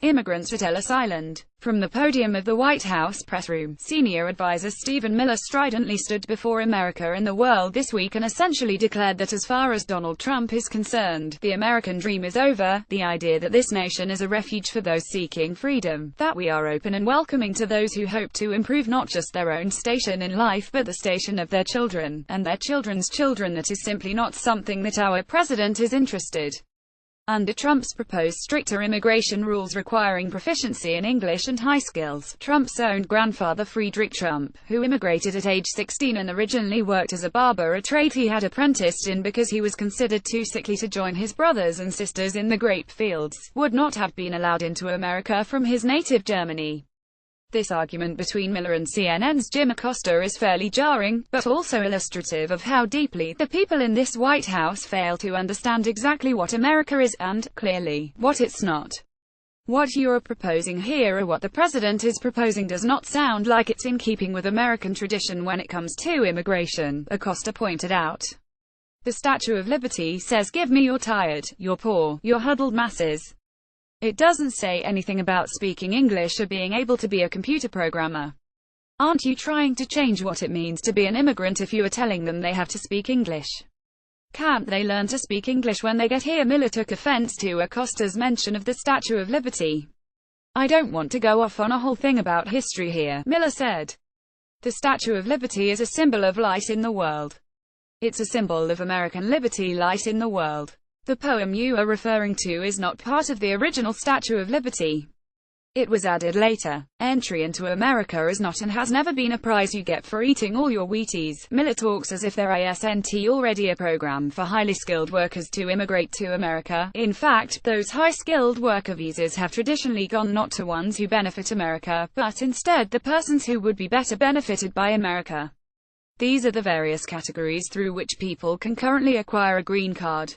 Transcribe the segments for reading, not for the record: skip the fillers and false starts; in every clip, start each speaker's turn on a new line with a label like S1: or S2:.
S1: immigrants at Ellis Island. From the podium of the White House press room, senior advisor Stephen Miller stridently stood before America and the world this week and essentially declared that as far as Donald Trump is concerned, the American dream is over, the idea that this nation is a refuge for those seeking freedom, that we are open and welcoming to those who hope to improve not just their own station in life but the station of their children, and their children's children. That is simply not something that our president is interested under Trump's proposed stricter immigration rules requiring proficiency in English and high skills. Trump's own grandfather Friedrich Trump, who immigrated at age 16 and originally worked as a barber, a trade he had apprenticed in because he was considered too sickly to join his brothers and sisters in the grape fields, would not have been allowed into America from his native Germany. This argument between Miller and CNN's Jim Acosta is fairly jarring, but also illustrative of how deeply the people in this White House fail to understand exactly what America is, and, clearly, what it's not. What you're proposing here, or what the president is proposing, does not sound like it's in keeping with American tradition when it comes to immigration, Acosta pointed out. The Statue of Liberty says, "Give me your tired, your poor, your huddled masses." It doesn't say anything about speaking English or being able to be a computer programmer. Aren't you trying to change what it means to be an immigrant if you are telling them they have to speak English? Can't they learn to speak English when they get here? Miller took offense to Acosta's mention of the Statue of Liberty. "I don't want to go off on a whole thing about history here," Miller said. "The Statue of Liberty is a symbol of light in the world. It's a symbol of American liberty, light in the world. The poem you are referring to is not part of the original Statue of Liberty. It was added later. Entry into America is not and has never been a prize you get for eating all your Wheaties." Miller talks as if there isn't already a program for highly skilled workers to immigrate to America. In fact, those high-skilled worker visas have traditionally gone not to ones who benefit America, but instead the persons who would be better benefited by America. These are the various categories through which people can currently acquire a green card.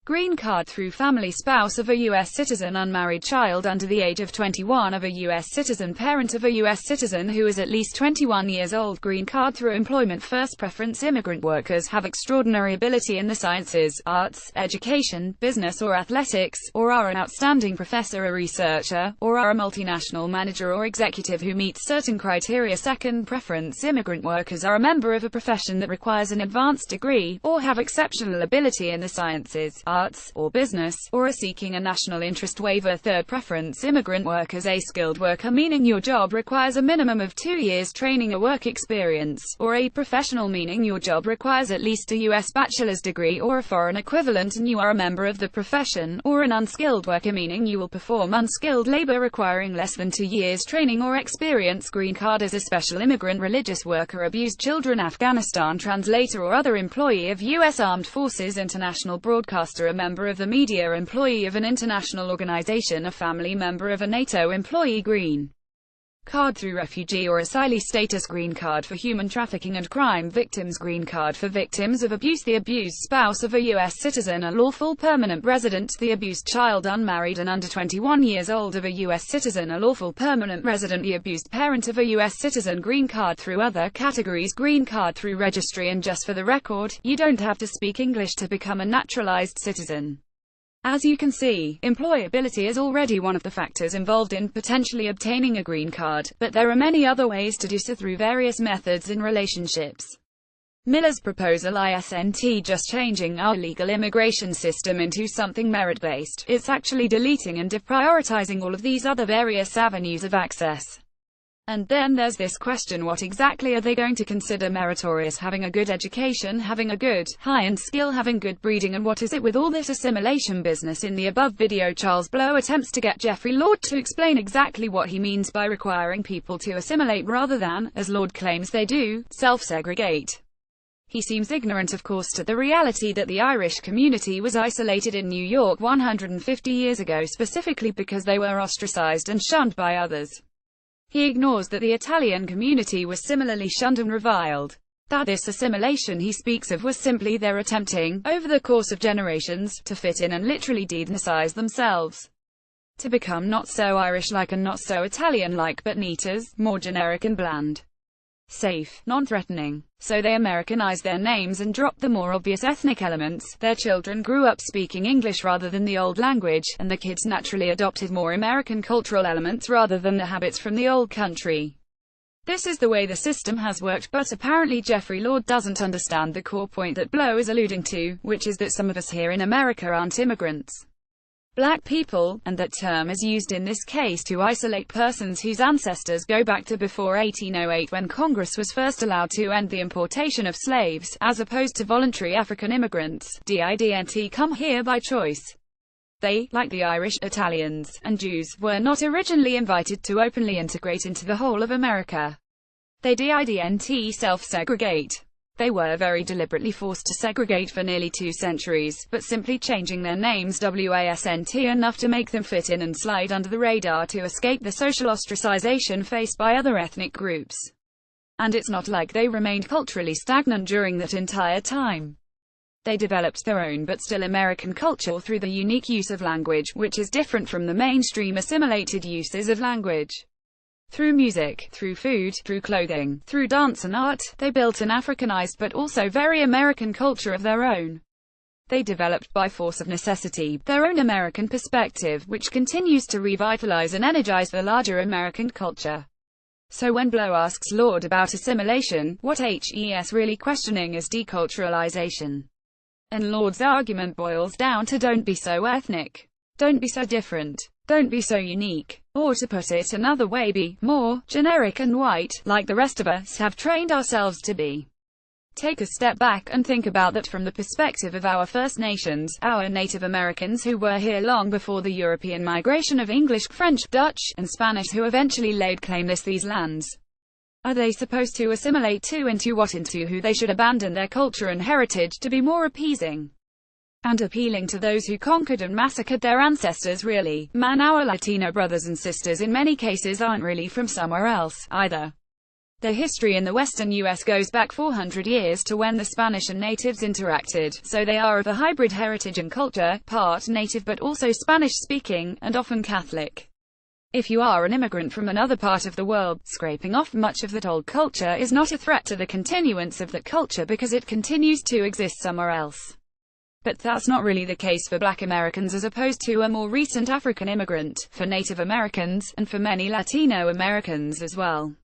S1: Green card through family, spouse of a U.S. citizen, unmarried, child under the age of 21 of a U.S. citizen, parent of a U.S. citizen who is at least 21 years old. Green card through employment, first preference. Immigrant workers have extraordinary ability in the sciences, arts, education, business or athletics, or are an outstanding professor, a researcher, or are a multinational manager or executive who meets certain criteria. Second preference. Immigrant workers are a member of a profession that requires an advanced degree, or have exceptional ability in the sciences, arts, or business, or are seeking a national interest waiver. Third preference. Immigrant workers, a skilled worker, meaning your job requires a minimum of 2 years training or work experience, or a professional, meaning your job requires at least a U.S. bachelor's degree or a foreign equivalent and you are a member of the profession, or an unskilled worker, meaning you will perform unskilled labor requiring less than 2 years training or experience. Green card is a special immigrant, religious worker, abused children, Afghanistan translator or other employee of U.S. Armed Forces, international broadcaster, a member of the media, employee of an international organization, a family member of a NATO employee. Green card through refugee or asylee status. Green card for human trafficking and crime victims. Green card for victims of abuse, the abused spouse of a U.S. citizen, a lawful permanent resident, the abused child, unmarried and under 21 years old, of a U.S. citizen, a lawful permanent resident, the abused parent of a U.S. citizen. Green card through other categories. Green card through registry, and just for the record, you don't have to speak English to become a naturalized citizen. As you can see, employability is already one of the factors involved in potentially obtaining a green card, but there are many other ways to do so through various methods in relationships. Miller's proposal isn't just changing our legal immigration system into something merit-based, it's actually deleting and deprioritizing all of these other various avenues of access. And then there's this question: what exactly are they going to consider meritorious? Having a good education, having a good, high-end skill, having good breeding, and what is it with all this assimilation business? In the above video, Charles Blow attempts to get Jeffrey Lord to explain exactly what he means by requiring people to assimilate rather than, as Lord claims they do, self-segregate. He seems ignorant, of course, to the reality that the Irish community was isolated in New York 150 years ago specifically because they were ostracized and shunned by others. He ignores that the Italian community was similarly shunned and reviled. That this assimilation he speaks of was simply their attempting, over the course of generations, to fit in and literally de-ethnicize themselves. To become not so Irish-like and not so Italian-like, but neater, more generic and bland. safe, non-threatening. So they Americanized their names and dropped the more obvious ethnic elements. Their children grew up speaking English rather than the old language, and the kids naturally adopted more American cultural elements rather than the habits from the old country. This is the way the system has worked, but apparently Jeffrey Lord doesn't understand the core point that Blow is alluding to, which is that some of us here in America aren't immigrants. Black people, and that term is used in this case to isolate persons whose ancestors go back to before 1808 when Congress was first allowed to end the importation of slaves, as opposed to voluntary African immigrants, didn't come here by choice. They, like the Irish, Italians, and Jews, were not originally invited to openly integrate into the whole of America. They didn't self-segregate. They were very deliberately forced to segregate for nearly 2 centuries, but simply changing their names wasn't enough to make them fit in and slide under the radar to escape the social ostracization faced by other ethnic groups. And it's not like they remained culturally stagnant during that entire time. They developed their own but still American culture through the unique use of language, which is different from the mainstream assimilated uses of language. Through music, through food, through clothing, through dance and art, they built an Africanized but also very American culture of their own. They developed by force of necessity their own American perspective, which continues to revitalize and energize the larger American culture. So when Blow asks Lord about assimilation, what he's really questioning is deculturalization. And Lord's argument boils down to don't be so ethnic. Don't be so different. Don't be so unique. Or to put it another way, be more generic and white, like the rest of us have trained ourselves to be. Take a step back and think about that from the perspective of our First Nations, our Native Americans who were here long before the European migration of English, French, Dutch, and Spanish who eventually laid claim to these lands. Are they supposed to assimilate into who they should abandon their culture and heritage to be more appeasing and appealing to those who conquered and massacred their ancestors? Really, man, our Latino brothers and sisters in many cases aren't really from somewhere else, either. Their history in the western U.S. goes back 400 years to when the Spanish and natives interacted, so they are of a hybrid heritage and culture, part native but also Spanish-speaking, and often Catholic. If you are an immigrant from another part of the world, scraping off much of that old culture is not a threat to the continuance of that culture because it continues to exist somewhere else. But that's not really the case for Black Americans as opposed to a more recent African immigrant, for Native Americans, and for many Latino Americans as well.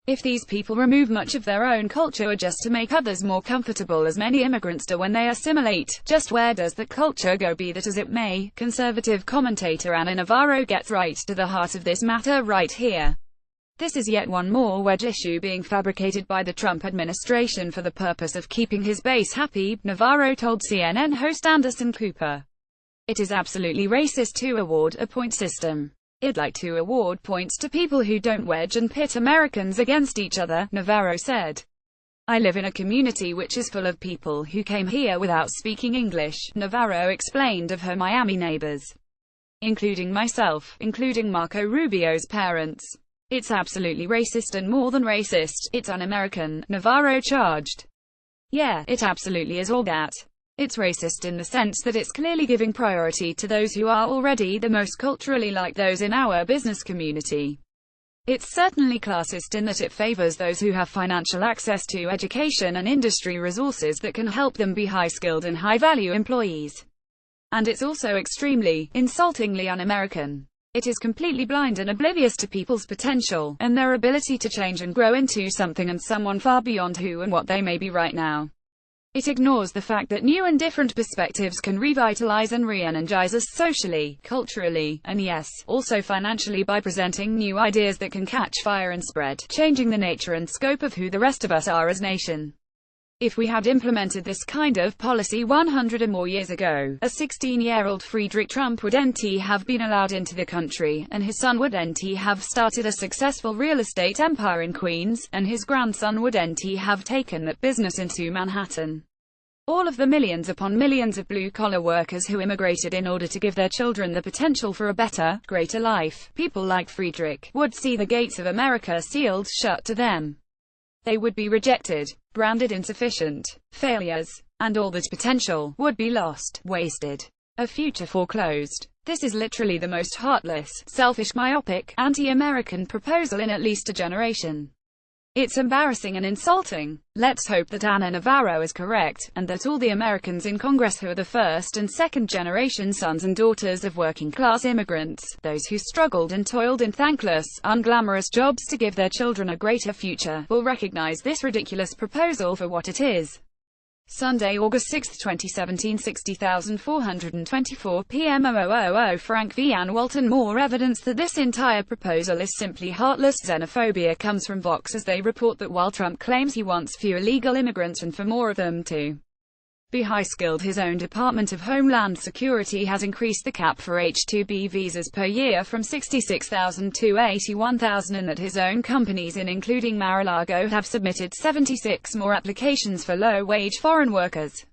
S1: If these people remove much of their own culture just to make others more comfortable, as many immigrants do when they assimilate, just where does the culture go? Be that as it may, conservative commentator Ana Navarro gets right to the heart of this matter right here. This is yet one more wedge issue being fabricated by the Trump administration for the purpose of keeping his base happy, Navarro told CNN host Anderson Cooper. It is absolutely racist to award a point system. I'd like to award points to people who don't wedge and pit Americans against each other, Navarro said. I live in a community which is full of people who came here without speaking English, Navarro explained of her Miami neighbors. Including myself, including Marco Rubio's parents. It's absolutely racist and more than racist, it's un-American, Navarro charged. Yeah, it absolutely is all that. It's racist in the sense that it's clearly giving priority to those who are already the most culturally like those in our business community. It's certainly classist in that it favors those who have financial access to education and industry resources that can help them be high-skilled and high-value employees. And it's also extremely, insultingly un-American. It is completely blind and oblivious to people's potential, and their ability to change and grow into something and someone far beyond who and what they may be right now. It ignores the fact that new and different perspectives can revitalize and re-energize us socially, culturally, and yes, also financially by presenting new ideas that can catch fire and spread, changing the nature and scope of who the rest of us are as nation. If we had implemented this kind of policy 100 or more years ago, a 16-year-old Friedrich Trump wouldn't have been allowed into the country, and his son wouldn't have started a successful real estate empire in Queens, and his grandson wouldn't have taken that business into Manhattan. All of the millions upon millions of blue-collar workers who immigrated in order to give their children the potential for a better, greater life, people like Friedrich, would see the gates of America sealed shut to them. They would be rejected, branded insufficient, failures, and all that potential would be lost, wasted, a future foreclosed. This is literally the most heartless, selfish, myopic, anti-American proposal in at least a generation. It's embarrassing and insulting. Let's hope that Ana Navarro is correct, and that all the Americans in Congress who are the first and second generation sons and daughters of working-class immigrants, those who struggled and toiled in thankless, unglamorous jobs to give their children a greater future, will recognize this ridiculous proposal for what it is. Sunday, August 6, 2017, 60,424 p.m. 0000 Frank v. Ann Walton. More evidence that this entire proposal is simply heartless xenophobia comes from Vox as they report that while Trump claims he wants fewer legal immigrants and for more of them to be high-skilled, his own Department of Homeland Security has increased the cap for H-2B visas per year from 66,000 to 81,000, and that his own companies, including Mar-a-Lago, have submitted 76 more applications for low-wage foreign workers.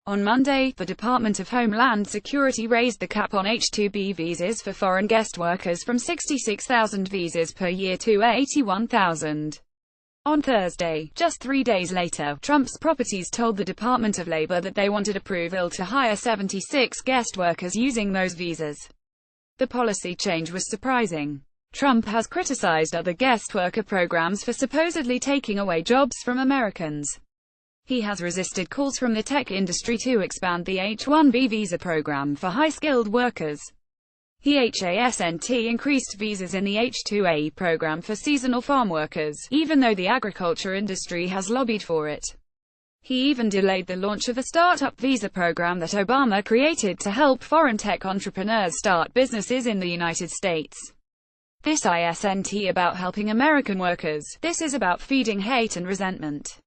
S1: On Monday, the Department of Homeland Security raised the cap on H-2B visas for foreign guest workers from 66,000 visas per year to 81,000. On Thursday, just 3 days later, Trump's properties told the Department of Labor that they wanted approval to hire 76 guest workers using those visas. The policy change was surprising. Trump has criticized other guest worker programs for supposedly taking away jobs from Americans. He has resisted calls from the tech industry to expand the H-1B visa program for high-skilled workers. He hasn't increased visas in the H-2A program for seasonal farm workers, even though the agriculture industry has lobbied for it. He even delayed the launch of a startup visa program that Obama created to help foreign tech entrepreneurs start businesses in the United States. This isn't about helping American workers. This is about feeding hate and resentment.